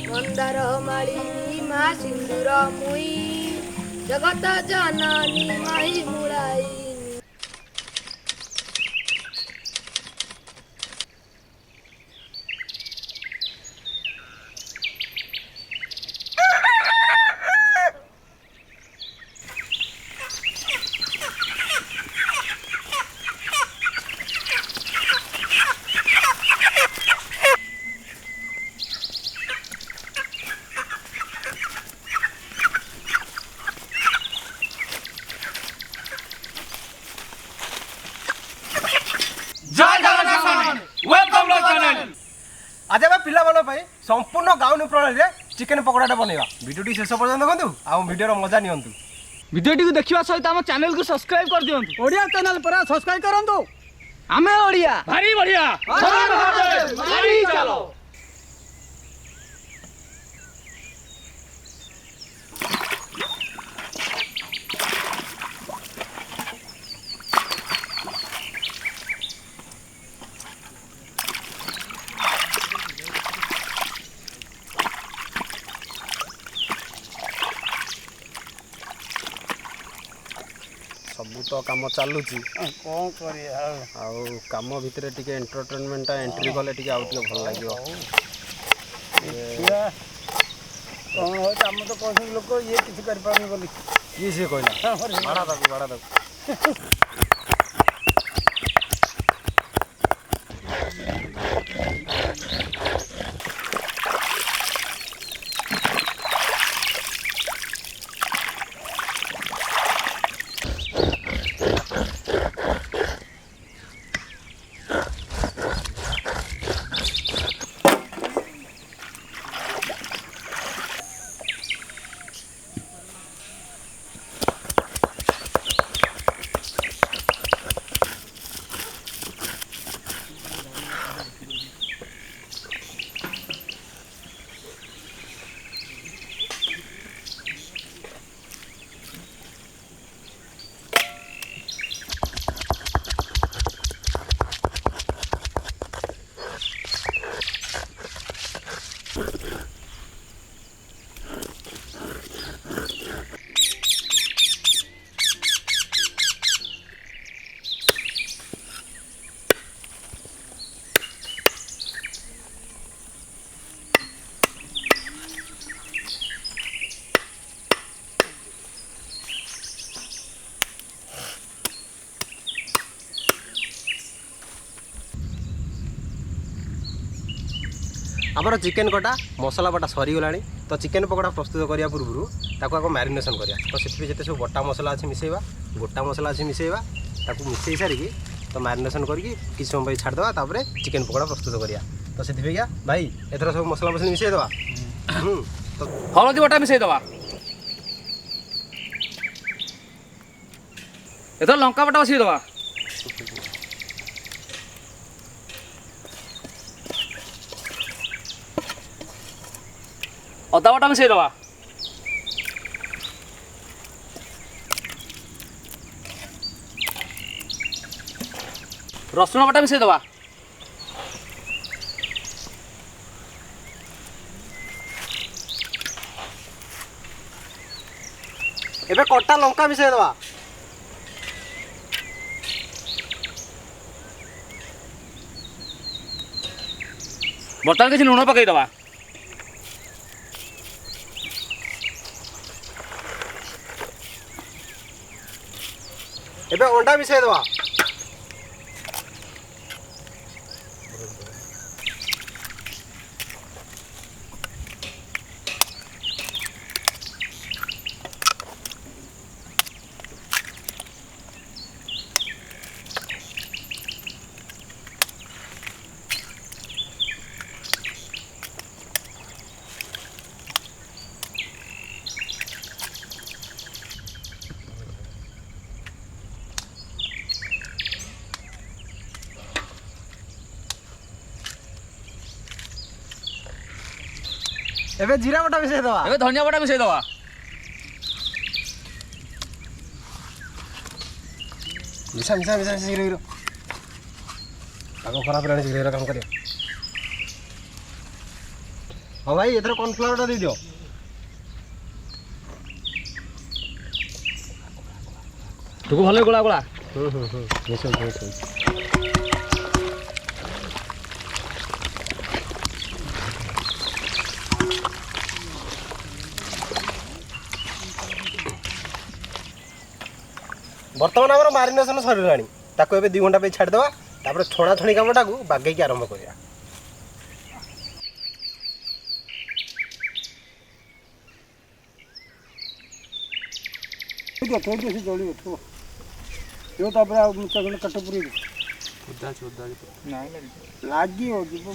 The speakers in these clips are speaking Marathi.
मंदार मालिनी मा सिंदूर मुई जगत जननी माई मुलाई। आज आम पे संपूर्ण गाँव प्रणाली चिकेन पकोड़ा बनवा भिडियो शेष पर्यटन देखु आ भिडियो मजा नि भिडियो को देखा सहित आम चैनल को सब्सक्राइब कर दियंतु। ओडिया चैनल पर सब्सक्राइब करंतु। आमे ओडिया भारी बढ़िया चलो। सबू तो कम चलुची कौन कर कम भितर टिके एंटरटेनमेंट एंट्री कले टिके आउ टिके भल लागियो। कौन हो आम तो कहते लोक ये किसी कर पारनी बोली ये से कहला बाड़ा दक आमर चिकेन कटा मसला बटा सरीगला तो चिकेन पकोड़ा प्रस्तुत करने पूर्व ताको आगे मैरिनेशन करा तो से जिते सब बटा मसला अच्छे मिसेवा गोटा मसला अच्छे मिसेवा ताको मिसई सारिकी तो मैरिनेशन करके किसी समय छाड़देवा तापर चिकेन पकोड़ा प्रस्तुत करा तो से भाई एथर सब मसला मसली मिसई देवा तो हलदी बटा मिसई देवा एथर लंका बटा बसई देवा अदा बटा मिसई देवा रसुण बटा मिसई देवा एबे कटा लंका मिसई देवा बर्तमान किसी लुण पकई देवा एबे अंडा मिसई देवा ଏବେ ଜିରା ବଟା ମିଶେଇ ଦେବା ଏବେ ଧନିଆ ବଟା ମିଶେଇ ଦେବା ମିଶା ମିଶା ମିଶା ଶୀଘ୍ର ଶୀଘ୍ର ପାଗ ଖରାପ ହେଲାଣି ଶୀଘ୍ର ଶୀଘ୍ର କାମ କରିବା ହଁ ଭାଇ ଏଥର କର୍ଣ୍ଣଫ୍ଲାୱାରଟା ଦେଇଦିଅ ତୁକୁ ଭଲ ଗୋଳା ଗୋଳା ମିଶଉଛି ମିଶଉଛି ବର୍ତ୍ତମାନ ଆମର ମାରିନେସନ୍ ସରିଲାଣି ତାକୁ ଏବେ 2 ଘଣ୍ଟା ପାଇଁ ଛାଡ଼ିଦେବା ତାପରେ ଛଣାଛଣି କାମଟାକୁ ବାଗେଇକି ଆରମ୍ଭ କରିବା ଥୋଇଦିଅ ସେ ଜଳିବ ଥୋ ତାପରେ ଆଉ କାଟ ପୁରେଇ ଲାଗିବ ଯିବ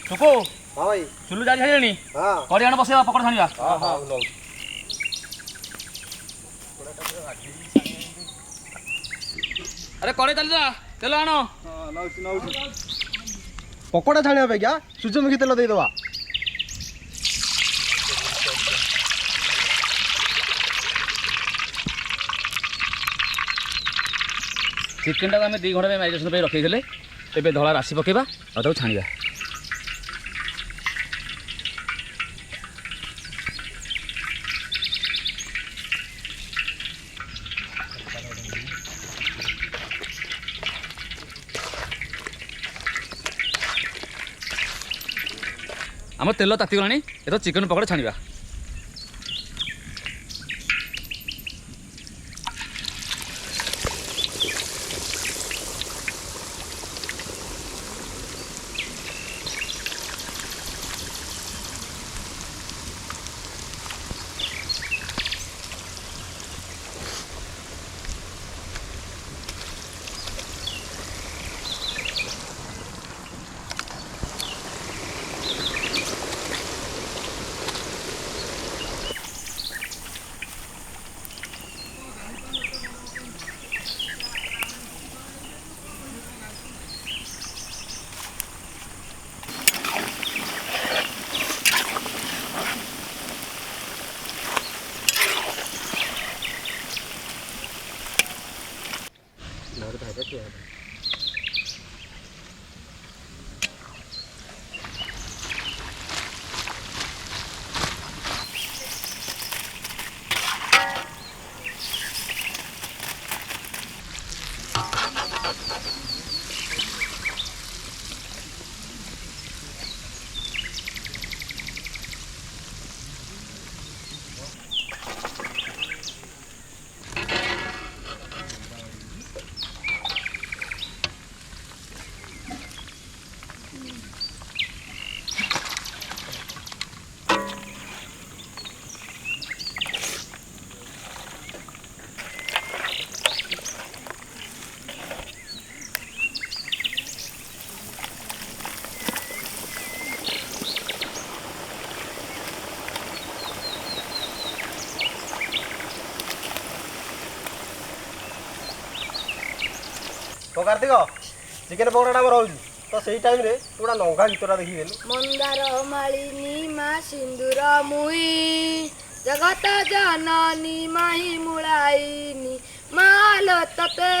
ତୁକୁ ହଁ ଭାଇ ଚୁଲୁ ଜାଳି ସାରିଲେଣି ହଁ କରି ଆଣ ବସେଇବା ପକଡ଼ ଛାଣିବା ହଁ ହଁ ନଉଛି ଆରେ କଡ଼େଇ ଚାଲି ଯା ତେଲ ଆଣ ପକୋଡ଼ା ଛାଣିବା ପାଇଁକା ସୂର୍ଯ୍ୟମୁଖୀ ତେଲ ଦେଇଦେବା ଚିକେନଟାକୁ ଆମେ 2 ଘଣ୍ଟା ପାଇଁ ମ୍ୟାରିନେସନ୍ ପାଇଁ ରଖିଥିଲେ ଏବେ ଧଳା ରାଶି ପକାଇବା ଆଉ ତାକୁ ଛାଣିବା ଆମ ତେଲ ତାତିଗଲାଣି ଏଥର ଚିକେନ ପକୋଡ଼ା ଛାଣିବା तो कार्तिक चिकेन पकड़ाटा आम रोज तो सही टाइम रे तू गोटा लंघा गीतटा देखिदेलु मंदार मालिनी मा सिंदूर मुई जगत जननी माही मुळाईनी माल तते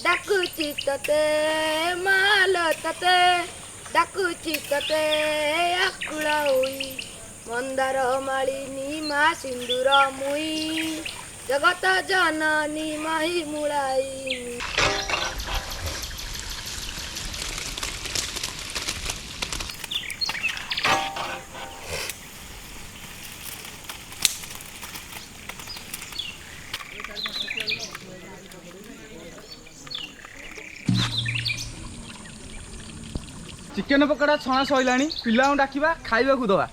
डाकुची तते माल तते डाकुची तते आकुळ होई मंदार मालिनी मा सिंदूर मुई जगत जननी माही मुळाईनी ଚିକେନ ପକୋଡ଼ା ଛଣା ସଇଲାଣି ପିଲାଙ୍କୁ ଡାକିବା ଖାଇବାକୁ ଦେବା